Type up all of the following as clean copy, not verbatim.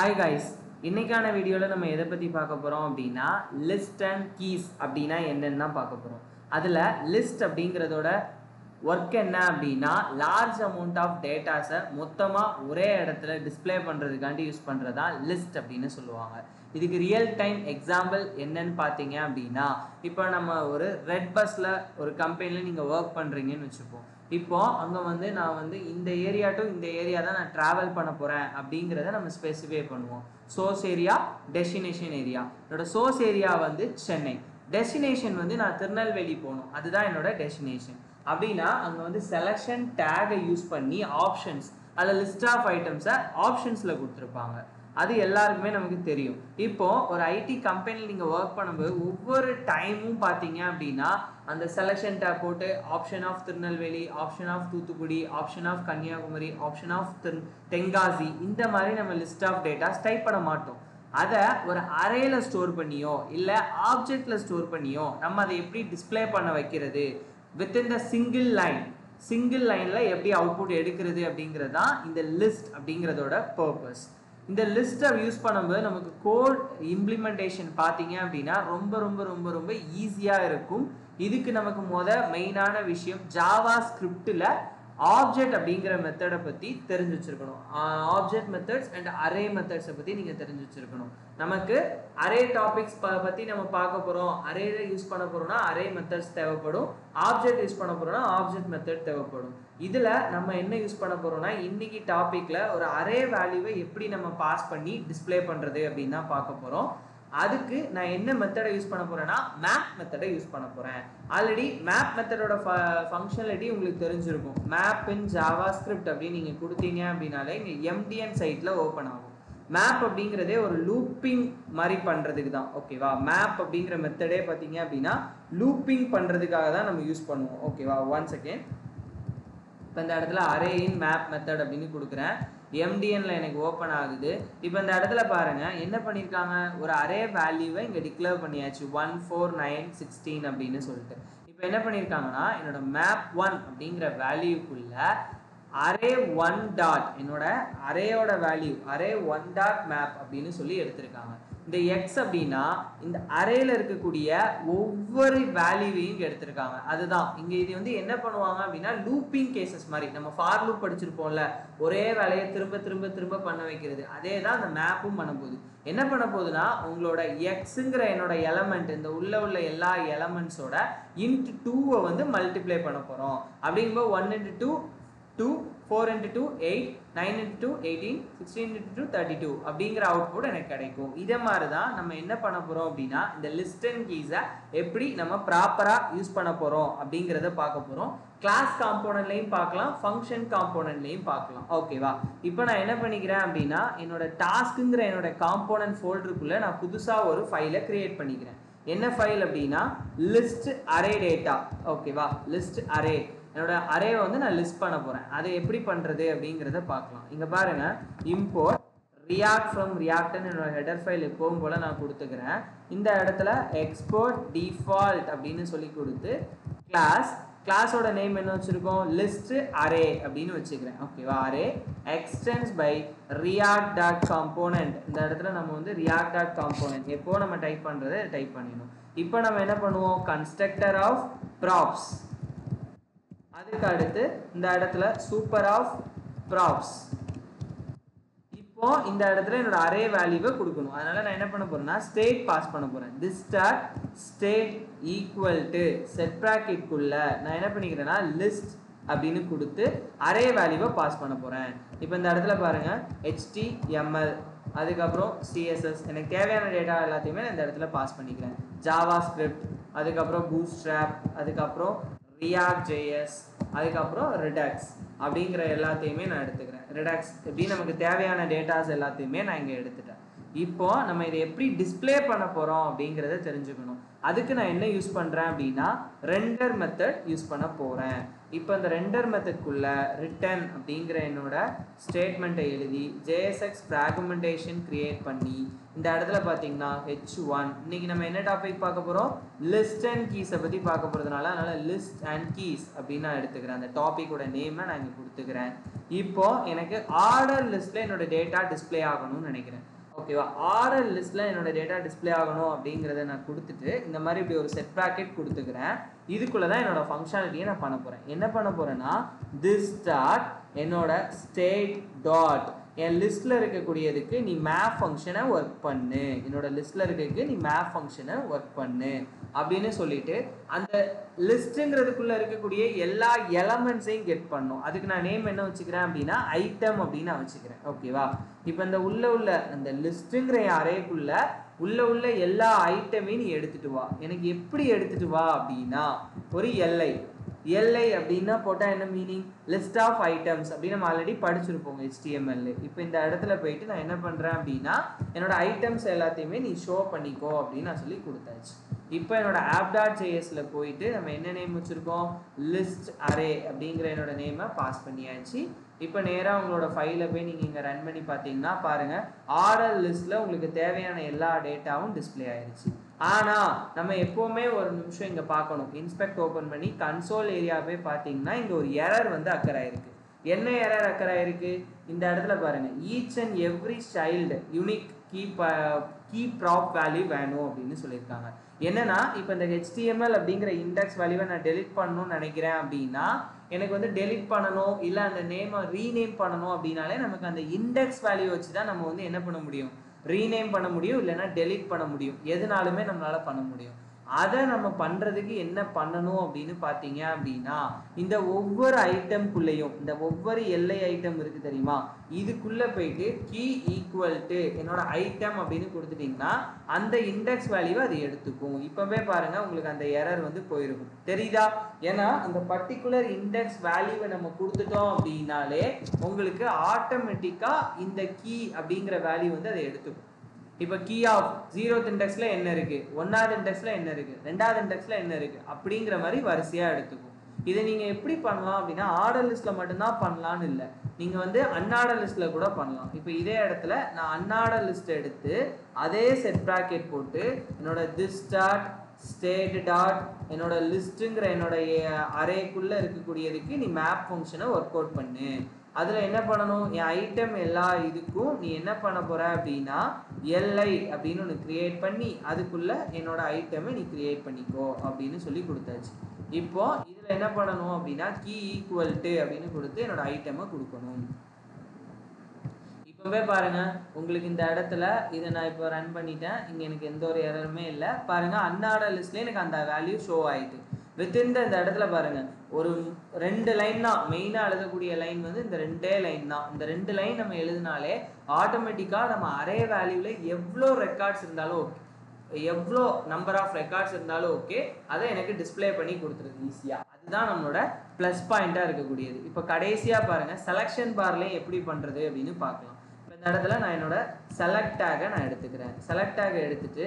Hi guys, இன்னைக்கான வீடியோல நம்ம எதை பத்தி பார்க்க போறோம் அப்படின்னா லிஸ்ட் அண்ட் கீஸ் அப்படின்னா என்னன்னு தான் பார்க்க போறோம். அதுல லிஸ்ட் அப்படிங்கிறதோட ஒர்க் என்ன அப்படின்னா லார்ஜ் அமௌண்ட் ஆஃப் டேட்டாஸை மொத்தமா ஒரே இடத்துல டிஸ்பிளே பண்றதுக்காண்டி யூஸ் பண்றதா லிஸ்ட் அப்படின்னு சொல்லுவாங்க. இதுக்கு ரியல் டைம் எக்ஸாம்பிள் என்னன்னு பார்த்தீங்க அப்படின்னா இப்போ நம்ம ஒரு ரெட் பஸ்ல ஒரு கம்பெனியில் நீங்கள் ஒர்க் பண்ணுறீங்கன்னு வச்சுப்போம். இப்போ அங்கே வந்து நான் வந்து இந்த ஏரியா டு இந்த ஏரியா தான் நான் ட்ராவல் பண்ண போகிறேன் அப்படிங்கிறத நம்ம ஸ்பெசிஃபை பண்ணுவோம். Source area, destination area. என்னோட சோர்ஸ் ஏரியா வந்து சென்னை, டெஸ்டினேஷன் வந்து நான் திருநெல்வேலி போகணும், அதுதான் என்னோட டெஸ்டினேஷன். அப்படின்னா அங்கே வந்து செலெக்ஷன் டேகை யூஸ் பண்ணி ஆப்ஷன்ஸ், அதில் லிஸ்ட் ஆஃப் ஐட்டம்ஸை ஆப்ஷன்ஸில் கொடுத்துருப்பாங்க. அது எல்லாருக்குமே நமக்கு தெரியும். இப்போ ஒரு ஐடி கம்பெனியில் நீங்கள் ஒர்க் பண்ணும்போது ஒவ்வொரு டைமும் பார்த்தீங்க அப்படின்னா அந்த செலெக்ஷன் டேப் போட்டு option of Tirunelveli, option of Thoothukudi, option of Kanniyakumari, option of Tenkasi, இந்த மாதிரி நம்ம லிஸ்ட் ஆஃப் டேட்டாஸ் டைப் பண்ண மாட்டோம். அதை ஒரு அரேல ஸ்டோர் பண்ணியோ இல்லை ஆப்ஜெக்ட்ல ஸ்டோர் பண்ணியோ நம்ம அதை எப்படி டிஸ்பிளே பண்ண வைக்கிறது, வித்தின் த சிங்கிள் லைன்ல எப்படி அவுட்புட் எடுக்கிறது அப்படிங்கிறது தான் இந்த லிஸ்ட் அப்படிங்கிறதோட பர்பஸ். இந்த லிஸ்ட்டை யூஸ் பண்ணும்போது நமக்கு கோட் இம்ப்ளிமெண்டேஷன் பார்த்தீங்க அப்படின்னா ரொம்ப ரொம்ப ரொம்ப ரொம்ப ஈஸியாக இருக்கும். இதுக்கு நமக்கு மெயினான விஷயம் ஜாவா ஸ்கிரிப்டில் ஆப்ஜெக்ட் அப்படிங்கிற மெத்தடை பற்றி தெரிஞ்சு வச்சிருக்கணும். ஆப்ஜெக்ட் மெத்தட்ஸ் அண்ட் அரே மெத்தட்ஸை பற்றி நீங்கள் தெரிஞ்சு வச்சிருக்கணும். நமக்கு அரே டாபிக்ஸ் பற்றி நம்ம பார்க்க போகிறோம். அரேல யூஸ் பண்ண போகிறோம்னா அரே மெத்தட்ஸ் தேவைப்படும், ஆப்ஜெக்ட் யூஸ் பண்ண போகிறோம்னா ஆப்ஜெக்ட் மெத்தட் தேவைப்படும். இதில் நம்ம என்ன யூஸ் பண்ண போகிறோம்னா இன்னைக்கு டாப்பிக்கில் ஒரு அரே வேல்யூவை எப்படி நம்ம பாஸ் பண்ணி டிஸ்பிளே பண்ணுறது அப்படின்னு தான் பார்க்க போகிறோம். அதுக்கு நான் என்ன மெத்தடை யூஸ் பண்ண போறேன்னா மேப் மெத்தடை யூஸ் பண்ண போறேன். ஆல்ரெடி மேப் மெத்தடோட ஃபங்க்ஷனாலிட்டி உங்களுக்கு தெரிஞ்சிருக்கும். மேப் இன் ஜாவா ஸ்கிரிப்ட் அப்படின்னு நீங்க கொடுத்தீங்க அப்படின்னாலே இங்க எம்டிஎன் சைட்ல ஓப்பன் ஆகும். மேப் அப்படிங்கிறதே ஒரு லூப்பிங் மாதிரி பண்றதுக்கு தான். ஓகேவா, மேப் அப்படிங்கிற மெத்தடே பார்த்தீங்க அப்படின்னா லூப்பிங் பண்றதுக்காக தான் நம்ம யூஸ் பண்ணுவோம். ஓகேவா, ஒன்ஸ் அகேன் இப்போ இந்த இடத்துல அரே இன் மேப் மெத்தட் அப்படின்னு கொடுக்குறேன். எம்டிஎன்ல எனக்கு ஓப்பன் ஆகுது. இப்போ இந்த இடத்துல பாருங்க என்ன பண்ணியிருக்காங்க, ஒரு அரே வேல்யூவை இங்கே டிக்ளேர் பண்ணியாச்சு 1 4 9 16 அப்படின்னு சொல்லிட்டு. இப்போ என்ன பண்ணியிருக்காங்கன்னா என்னோட மேப் 1 அப்படிங்கிற வேல்யூக்குள்ள அரே 1 டாட், என்னோட அரேயோட வேல்யூ அரே 1 டாட் மேப் அப்படின்னு சொல்லி எடுத்திருக்காங்க. இந்த எக்ஸ் அப்படின்னா இந்த அரேல இருக்கக்கூடிய ஒவ்வொரு வேல்யூவையும் எடுத்திருக்காங்க. அதுதான் இங்க இது வந்து என்ன பண்ணுவாங்க அப்படின்னா லூப்பிங் கேசஸ் மாதிரி. நம்ம ஃபார் லூப் படிச்சிருப்போம்ல, ஒரே வேலையை திரும்ப திரும்ப திரும்ப பண்ண வைக்கிறது. அதே தான் அந்த மேப்பும் பண்ண போகுது. என்ன பண்ண போகுதுன்னா உங்களோட எக்ஸுங்கிற என்னோட எலமெண்ட், இந்த உள்ள எல்லா எலமெண்ட்ஸோட இன்ட் 2 வந்து மல்டிப்ளை பண்ண போறோம். அப்படிங்கும்போது 1 into 2 2, 4 into 2 8, 9 into 2 18, 16 into 2 32 அப்படிங்கிற அவுட்புட் எனக்கு கிடைக்கும். இதே மாதிரி தான் நம்ம என்ன பண்ண போறோம் அப்படின்னா இந்த லிஸ்ட் அண்ட் கீஸை எப்படி நம்ம ப்ராப்பரா யூஸ் பண்ண போறோம் அப்படிங்கிறத பார்க்க போறோம். கிளாஸ் காம்போனன்ட்லையும் பார்க்கலாம், ஃபங்க்ஷன் காம்போனன்ட்லையும் பார்க்கலாம். ஓகேவா, இப்போ நான் என்ன பண்ணிக்கிறேன் அப்படின்னா என்னோட டாஸ்க்குங்கிற என்னோட காம்போனன்ட் ஃபோல்டருக்குள்ள நான் புதுசா ஒரு ஃபைலை கிரியேட் பண்ணிக்கிறேன். என்ன ஃபைல் அப்படின்னா லிஸ்ட் அரே டேட்டா. ஓகேவா, லிஸ்ட் அரே, என்னோட அரேவை வந்து நான் லிஸ்ட் பண்ண போறேன். அதை எப்படி பண்றது அப்படிங்கிறத பார்க்கலாம். இங்க பாருங்க, இம்போர்ட் ரியாக்ட் ஃப்ரம் ரியாக்ட்னு என்னோட ஹெடர் ஃபைல் எப்பவும் போல நான் கொடுத்துக்கிறேன். இந்த இடத்துல எக்ஸ்போர்ட் டிஃபால்ட் அப்படின்னு சொல்லி கொடுத்து கிளாஸோட நேம் என்ன வச்சிருக்கோம், லிஸ்ட் அரே அப்படின்னு வச்சுக்கிறேன். ஓகேவா, array extends by React dot component. இந்த இடத்துல நம்ம வந்து ரியாக்ட் டாட் காம்போனன்ட் எப்போ நம்ம டைப் பண்றதை டைப் பண்ணிடணும். இப்போ நம்ம என்ன பண்ணுவோம், கன்ஸ்ட்ரக்டர் ஆஃப் ப்ராப்ஸ், அதுக்கு அடுத்து இந்த இடத்துல சூப்பர் ஆஃப் ப்ராப்ஸ். இப்போ இந்த இடத்துல என்னோட அரே வேல்யூவை கொடுக்கணும். அதனால நான் என்ன பண்ண போறேன்னா ஸ்டேட் பாஸ் பண்ண போறேன். this star state equal to set bracket குள்ள நான் என்ன பண்ணிக்கிறேன்னா லிஸ்ட் அப்படின்னு கொடுத்து அரே வேல்யூவை பாஸ் பண்ண போறேன். இப்போ இந்த இடத்துல பாருங்க HTML, அதுக்கப்புறம் CSS, எனக்கு தேவையான டேட்டா எல்லாத்தையுமே நான் இந்த இடத்துல பாஸ் பண்ணிக்கிறேன். ஜாவா ஸ்கிரிப்ட், அதுக்கப்புறம் பூட்ஸ்ட்ராப், அதுக்கப்புறம் React.js, அதுக்கப்புறம் ரிடாக்ஸ் அப்படிங்கிற எல்லாத்தையுமே நான் எடுத்துக்கிறேன். ரிடாக்ஸ் எப்படி நமக்கு தேவையான டேட்டாஸ் எல்லாத்தையுமே நான் இங்கே எடுத்துட்டேன். இப்போ நம்ம இதை எப்படி டிஸ்பிளே பண்ண போறோம் அப்படிங்கிறத தெரிஞ்சுக்கணும். அதுக்கு நான் என்ன யூஸ் பண்றேன் அப்படின்னா ரெண்டர் மெத்தட் யூஸ் பண்ண போறேன். இப்போ இந்த ரெண்டர் மெத்தட்குள்ள ரிட்டர்ன் அப்படிங்கிற என்னோட ஸ்டேட்மெண்ட்டை எழுதி JSX ஃப்ராக்மெண்டேஷன் கிரியேட் பண்ணி இந்த இடத்துல பார்த்தீங்கன்னா H1 இன்னைக்கு நம்ம என்ன டாபிக் பார்க்க போகிறோம், லிஸ்ட் அண்ட் கீஸை பற்றி பார்க்க போகிறதுனால அதனால் லிஸ்ட் அண்ட் கீஸ் அப்படின்னு நான் எடுத்துக்கிறேன். அந்த டாப்பிக்கோட நேமை நான் இங்கே கொடுத்துக்கிறேன். இப்போ எனக்கு ஆர்டர் லிஸ்ட்டில் என்னோட டேட்டா டிஸ்பிளே ஆகணும்னு நினைக்கிறேன். ஓகேவா, ஆர்டர் லிஸ்ட்டில் என்னோட டேட்டா டிஸ்பிளே ஆகணும் அப்படிங்கிறத நான் கொடுத்துட்டு இந்த மாதிரி இப்படி ஒரு செட் ப்ராக்கெட் கொடுத்துக்கிறேன். இதுக்குள்ளே தான் என்னோட ஃபங்க்ஷனாலிட்டியை நான் பண்ண போகிறேன். என்ன பண்ண போகிறேன்னா this start என்னோட ஸ்டேட் டாட் என் லிஸ்ட்டில் இருக்கக்கூடியதுக்கு நீ மேப் ஃபங்க்ஷனை ஒர்க் பண்ணு, என்னோட லிஸ்ட்டில் இருக்கிறதுக்கு நீ மேப் ஃபங்க்ஷனை ஒர்க் பண்ணு அப்படின்னு சொல்லிட்டு அந்த லிஸ்ட்டுங்கிறதுக்குள்ளே இருக்கக்கூடிய எல்லா எலமெண்ட்ஸையும் கெட் பண்ணும். அதுக்கு நான் நேம் என்ன வச்சுக்கிறேன் அப்படின்னா ஐட்டம் அப்படின்னு நான் வச்சுக்கிறேன். ஓகேவா, இப்போ இந்த உள்ள அந்த லிஸ்ட்டுங்கிற அரேக்குள்ள உள்ள எல்லா ஐட்டமையும் நீ எடுத்துட்டு வா. எனக்கு எப்படி எடுத்துட்டு வா அப்படின்னா ஒரு எல்ஐ அப்படின்னா போட்டால் என்ன மீனிங், லிஸ்ட் ஆஃப் ஐட்டம்ஸ் அப்படின்னு நம்ம ஆல்ரெடி படிச்சிருப்போம் HTML. இப்போ இந்த இடத்துல போயிட்டு நான் என்ன பண்ணுறேன் அப்படின்னா என்னோட ஐட்டம்ஸ் எல்லாத்தையுமே நீ ஷோ பண்ணிக்கோ அப்படின்னு நான் சொல்லி கொடுத்தாச்சு. இப்போ என்னோட app.jsல போயிட்டு நம்ம என்ன நேம் வச்சுருக்கோம், லிஸ்ட் அரே அப்படிங்கிற என்னோட நேமை பாஸ் பண்ணியாச்சு. இப்போ நேராக உங்களோட ஃபைலை போய் நீங்கள் இங்கே ரன் பண்ணி பார்த்தீங்கன்னா பாருங்கள் ஆர்டர் லிஸ்ட்டில் உங்களுக்கு தேவையான எல்லா டேட்டாவும் டிஸ்பிளே ஆயிடுச்சு. ஆனால் நம்ம எப்போவுமே ஒரு நிமிஷம் இங்கே பார்க்கணும், இன்ஸ்பெக்ட் ஓப்பன் பண்ணி கன்சோல் ஏரியாவே பார்த்தீங்கன்னா இங்கே ஒரு எரர் வந்து அக்கர் ஆயிருக்கு. என்ன எரர் அக்கர் ஆயிருக்கு, இந்த இடத்துல பாருங்கள் each and every child unique key prop value வேணும் அப்படின்னு சொல்லியிருக்காங்க. என்னன்னா இப்போ இந்த HTML அப்படிங்கிற இண்டெக்ஸ் வேல்யூவை நான் டெலிட் பண்ணணும்னு நினைக்கிறேன் அப்படின்னா எனக்கு வந்து டெலிட் பண்ணணும் இல்லை அந்த நேமை ரீநேம் பண்ணணும் அப்படின்னாலே நமக்கு அந்த இண்டெக்ஸ் வேல்யூ வச்சு தான் நம்ம வந்து என்ன பண்ண முடியும், ரீநேம் பண்ண முடியும் இல்லைன்னா டெலிட் பண்ண முடியும். எதுனாலுமே நம்மளால பண்ண முடியும். அதை நம்ம பண்ணுறதுக்கு என்ன பண்ணணும் அப்படின்னு பார்த்தீங்க அப்படின்னா இந்த ஒவ்வொரு ஐட்டம்குள்ளேயும் இந்த ஒவ்வொரு எல்லை ஐட்டம் இருக்குது தெரியுமா, இதுக்குள்ளே போயிட்டு கீ ஈக்குவல் டு என்னோட ஐட்டம் அப்படின்னு கொடுத்துட்டிங்கன்னா அந்த இண்டெக்ஸ் வேல்யூவை அது எடுத்துக்கும். இப்போவே பாருங்கள் உங்களுக்கு அந்த எரர் வந்து போயிருக்கும், தெரியுதா? ஏன்னா அந்த பர்டிகுலர் இண்டெக்ஸ் வேல்யூவை நம்ம கொடுத்துட்டோம் அப்படின்னாலே உங்களுக்கு ஆட்டோமேட்டிக்காக இந்த கீ அப்படிங்கிற வேல்யூ வந்து அதை எடுத்துக்கும். இப்போ கீ ஆஃப் 0th இண்டெக்ஸில் என்ன இருக்குது, 1வது இண்டெக்ஸில் என்ன இருக்குது, 2வது இண்டெக்ஸில் என்ன இருக்குது அப்படிங்கிற மாதிரி வரிசையாக எடுத்துக்கும். இதை நீங்கள் எப்படி பண்ணலாம் அப்படின்னா ஆர்டர் லிஸ்ட்டில் மட்டும்தான் பண்ணலான்னு இல்லை, நீங்கள் வந்து அன்ஆர்டர் லிஸ்ட்டில் கூட பண்ணலாம். இப்போ இதே இடத்துல நான் அன்ஆர்டர் லிஸ்ட் எடுத்து அதே செட் ப்ராக்கெட் போட்டு என்னோட this start state டாட் என்னோட லிஸ்ட்டுங்கிற என்னோட அரேக்குள்ளே இருக்கக்கூடியதுக்கு நீ மேப் ஃபங்க்ஷனை ஒர்க் அவுட் பண்ணு. அதில் என்ன பண்ணணும், என் ஐட்டம் எல்லா இதுக்கும் நீ என்ன பண்ண போகிற அப்படின்னா எல்ஐ அப்படின்னு ஒன்று க்ரியேட் பண்ணி அதுக்குள்ளே என்னோட ஐட்டமை நீ க்ரியேட் பண்ணிக்கோ அப்படின்னு சொல்லி கொடுத்தாச்சு. இப்போ இதில் என்ன பண்ணணும் அப்படின்னா கீ ஈக்குவல் டு அப்படின்னு கொடுத்து என்னோட ஐட்டமை கொடுக்கணும். இப்போவே பாருங்கள் உங்களுக்கு இந்த இடத்துல இதை நான் இப்போ ரன் பண்ணிட்டேன், இங்கே எனக்கு எந்த ஒரு எரருமே இல்லை. பாருங்கள் அன்ஆர்டர் லிஸ்ட்லேயே எனக்கு அந்த வேல்யூ ஷோ ஆகிட்டு. வித்தின் இந்த இடத்துல பாருங்கள் ஒரு 2 லைன் தான் மெயினாக எழுதக்கூடிய லைன் வந்து இந்த 2 லைன் தான். இந்த 2 லைன் நம்ம எழுதினாலே ஆட்டோமேட்டிக்காக நம்ம அரே வேல்யூவில் எவ்வளோ ரெக்கார்ட்ஸ் இருந்தாலும் ஓகே, எவ்வளோ நம்பர் ஆஃப் ரெக்கார்ட்ஸ் இருந்தாலும் ஓகே, அதை எனக்கு டிஸ்பிளே பண்ணி கொடுத்துருது ஈஸியாக. அதுதான் நம்மளோட ப்ளஸ் பாயிண்ட்டாக இருக்கக்கூடியது. இப்போ கடைசியாக பாருங்கள் செலெக்ஷன் பார்லேயும் எப்படி பண்ணுறது அப்படின்னு பார்க்கலாம். இப்போ இந்த இடத்துல நான் என்னோட செலக்ட் டேகை நான் எடுத்துக்கிறேன். செலக்ட் டேகை எடுத்துட்டு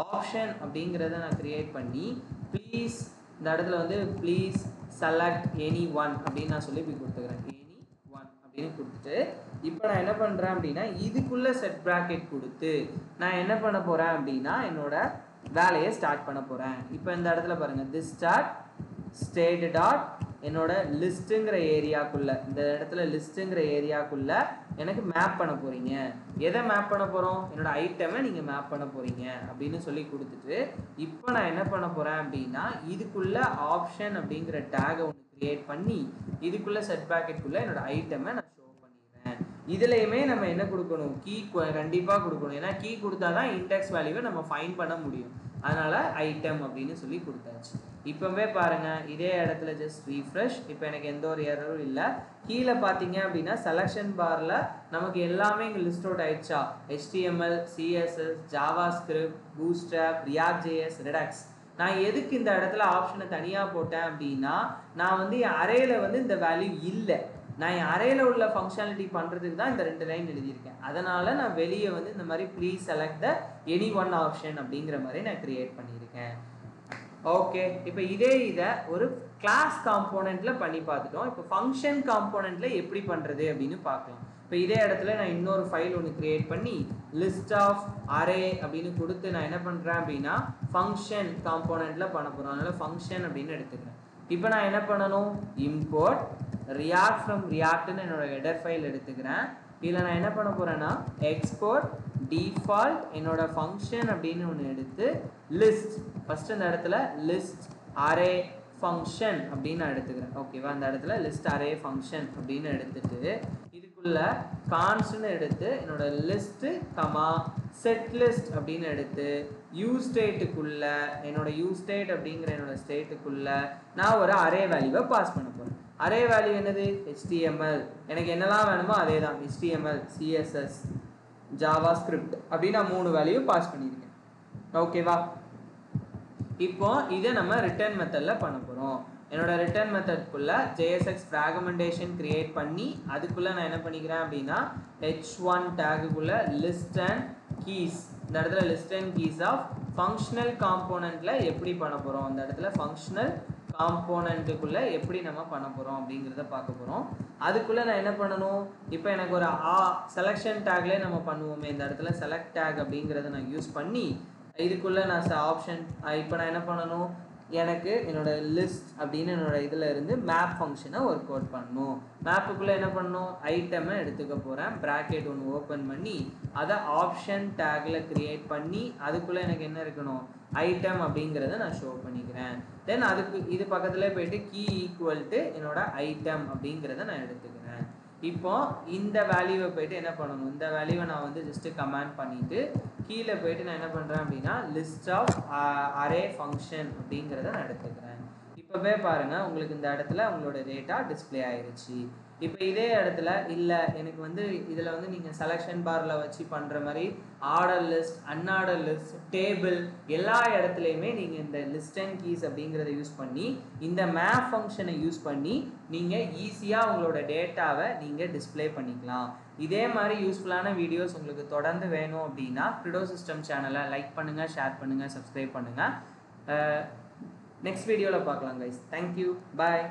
ஆப்ஷன் அப்படிங்கிறத நான் க்ரியேட் பண்ணி ப்ளீஸ் இந்த இடத்துல வந்து ப்ளீஸ் செலக்ட் எனி ஒன் அப்படின்னு நான் சொல்லி இப்படி கொடுத்துக்கிறேன். எனி ஒன் அப்படின்னு கொடுத்துட்டு இப்போ நான் என்ன பண்ணுறேன் அப்படின்னா இதுக்குள்ளே செட் ப்ராக்கெட் கொடுத்து நான் என்ன பண்ண போகிறேன் அப்படின்னா என்னோட வேலையை ஸ்டார்ட் பண்ண போகிறேன். இப்போ இந்த இடத்துல பாருங்கள் this start state டாட் என்னோட லிஸ்ட்டுங்கிற ஏரியாக்குள்ளே இந்த இடத்துல லிஸ்ட்டுங்கிற ஏரியாக்குள்ளே எனக்கு மேப் பண்ண போகிறீங்க. எதை மேப் பண்ண போகிறோம், என்னோட ஐட்டமை நீங்கள் மேப் பண்ண போகிறீங்க அப்படின்னு சொல்லி கொடுத்துட்டு இப்போ நான் என்ன பண்ண போகிறேன் அப்படின்னா இதுக்குள்ளே ஆப்ஷன் அப்படிங்கிற டேகை ஒன்று க்ரியேட் பண்ணி இதுக்குள்ளே செட் ப்ராக்கெட்டுக்குள்ளே என்னோட ஐட்டமை நான் ஷோ பண்ணிடுறேன். இதுலையுமே நம்ம என்ன கொடுக்கணும், கீ கண்டிப்பாக கொடுக்கணும். ஏன்னா கீ கொடுத்தா தான் இண்டெக்ஸ் வேல்யூவை நம்ம ஃபைண்ட் பண்ண முடியும். அதனால் ஐட்டம் அப்படின்னு சொல்லி கொடுத்தாச்சு. இப்போவே பாருங்கள் இதே இடத்துல ஜஸ்ட் ரீஃப்ரெஷ். இப்போ எனக்கு எந்த ஒரு எரரும் இல்லை. கீழே பார்த்தீங்க அப்படின்னா செலெக்ஷன் பாரில் நமக்கு எல்லாமே இங்கே லிஸ்ட் அவுட் ஆயிடுச்சா, HTML, CSS, JavaScript, Bootstrap, React.js, Redux. நான் எதுக்கு இந்த இடத்துல ஆப்ஷனை தனியாக போட்டேன் அப்படின்னா நான் வந்து என் அரேயில் வந்து இந்த வேல்யூ இல்லை, நான் என் அரேயில் உள்ள ஃபங்க்ஷனாலிட்டி பண்ணுறதுக்கு தான் இந்த 2 லைன் எழுதியிருக்கேன். அதனால் நான் வெளியே வந்து இந்த மாதிரி please select the any one option அப்படிங்கிற மாதிரி நான் க்ரியேட் பண்ணியிருக்கேன். ஓகே, இப்போ இதை ஒரு கிளாஸ் காம்போனெண்ட்ல பண்ணி பார்த்துட்டோம். இப்போ ஃபங்க்ஷன் காம்போனெண்ட்ல எப்படி பண்றது அப்படின்னு பார்க்கலாம். இப்போ இதே இடத்துல நான் இன்னொரு ஃபைல் ஒன்று கிரியேட் பண்ணி லிஸ்ட் ஆஃப் அரே அப்படின்னு கொடுத்து நான் என்ன பண்றேன் அப்படின்னா ஃபங்க்ஷன் காம்போனெண்ட்ல பண்ண போறோம். அதனால ஃபங்க்ஷன் அப்படின்னு எடுத்துக்கிறேன். இப்போ நான் என்ன பண்ணணும், இம்போர்ட் ரியாக்ட் ஃப்ரம் ரியாக்ட்னு என்னோட ஹெடர் ஃபைல் எடுத்துக்கிறேன். இதில் நான் என்ன பண்ண போறேன்னா எக்ஸ்போர்ட் டிஃபால்ட் என்னோட ஃபங்க்ஷன் அப்படின்னு ஒன்று எடுத்து லிஸ்ட் ஃபர்ஸ்ட் இந்த இடத்துல லிஸ்ட் அரே ஃபங்க்ஷன் அப்படின்னு நான் எடுத்துக்கிறேன். ஓகேவா, அந்த இடத்துல லிஸ்ட் அரே ஃபங்க்ஷன் அப்படின்னு எடுத்துட்டு இதுக்குள்ள கான்ஸ்ட்னு எடுத்து என்னோட லிஸ்ட் கமா செட் லிஸ்ட் அப்படின்னு எடுத்து யூ ஸ்டேட்டுக்குள்ள என்னோட யூ ஸ்டேட் அப்படிங்கிற என்னோட ஸ்டேட்டுக்குள்ள நான் ஒரு அரே வேல்யூவை பாஸ் பண்ண போறேன். அரே வேல்யூ என்னது, HTML. எனக்கு என்னெல்லாம் வேணுமோ அதே தான், HTML, CSS, JavaScript அப்படின்னு நான் 3 வேல்யூ பாஸ் பண்ணியிருக்கேன். ஓகேவா, இப்போ இதை நம்ம ரிட்டர்ன் மெத்தட்ல பண்ண போறோம். என்னோட ரிட்டர்ன் மெத்தட்குள்ள JSX ஃப்ராக்மெண்டேஷன் கிரியேட் பண்ணி அதுக்குள்ள நான் என்ன பண்ணிக்கிறேன் அப்படின்னா h1 டேக்குக்குள்ள லிஸ்ட் அண்ட் கீஸ், இந்த இடத்துல list and keys of functional காம்போனெண்ட்ல எப்படி பண்ண போறோம், அந்த இடத்துல ஃபங்க்ஷனல் காம்போனெண்ட்டுக்குள்ள எப்படி நம்ம பண்ண போறோம் அப்படிங்கிறத பார்க்க போறோம். அதுக்குள்ள நான் என்ன பண்ணணும், இப்போ எனக்கு ஒரு செலக்ஷன் டேக்ல நம்ம பண்ணுவோமே, இந்த இடத்துல செலக்ட் டேக் அப்படிங்கிறத நான் யூஸ் பண்ணி இதுக்குள்ள நான் ஆப்ஷன் இப்போ நான் என்ன பண்ணணும், எனக்கு என்னோட லிஸ்ட் அப்படின்னு என்னோட இதில் இருந்து மேப் ஃபங்க்ஷனை ஒர்க் அவுட் பண்ணணும். மேப்புக்குள்ளே என்ன பண்ணணும், ஐட்டமை எடுத்துக்க போகிறேன், ப்ராக்கெட் ஒன்று ஓப்பன் பண்ணி அதை ஆப்ஷன் டேக்கில் க்ரியேட் பண்ணி அதுக்குள்ளே எனக்கு என்ன இருக்கணும், ஐட்டம் அப்படிங்கிறத நான் ஷோ பண்ணிக்கிறேன். தென் அதுக்கு இது பக்கத்தில் போயிட்டு கீ ஈக்குவல் டு என்னோட ஐட்டம் அப்படிங்கிறத நான் எடுத்துக்கிறேன். இப்போ இந்த வேல்யூவை போயிட்டு என்ன பண்ணணும், இந்த வேல்யூவை நான் வந்து ஜஸ்ட் கமெண்ட் பண்ணிட்டு கீழே போயிட்டு நான் என்ன பண்ணுறேன் அப்படின்னா லிஸ்ட் ஆஃப் அரே ஃபங்க்ஷன் அப்படிங்கிறத நான் எடுத்துக்கிறேன். இப்போவே பாருங்கள் உங்களுக்கு இந்த இடத்துல உங்களோட டேட்டா டிஸ்பிளே ஆயிடுச்சு. இப்போ இதே இடத்துல இல்லை எனக்கு வந்து இதில் வந்து நீங்கள் செலெக்ஷன் பாரில் வச்சு பண்ணுற மாதிரி ஆர்டர் லிஸ்ட், அன்ஆர்டர் லிஸ்ட், டேபிள் எல்லா இடத்துலையுமே நீங்கள் இந்த லிஸ்ட் அண்ட் கீஸ் அப்படிங்கிறத யூஸ் பண்ணி இந்த மேப் ஃபங்க்ஷனை யூஸ் பண்ணி நீங்கள் ஈஸியாக உங்களோட டேட்டாவை நீங்கள் டிஸ்பிளே பண்ணிக்கலாம். இதே மாதிரி யூஸ்ஃபுல்லான வீடியோஸ் உங்களுக்கு தொடர்ந்து வேணும் அப்படின்னா கிரிடோ சிஸ்டம் சேனலை லைக் பண்ணுங்கள், ஷேர் பண்ணுங்கள், சப்ஸ்கிரைப் பண்ணுங்கள். நெக்ஸ்ட் வீடியோவில் பார்க்கலாம் கைஸ். தேங்க்யூ, பாய்.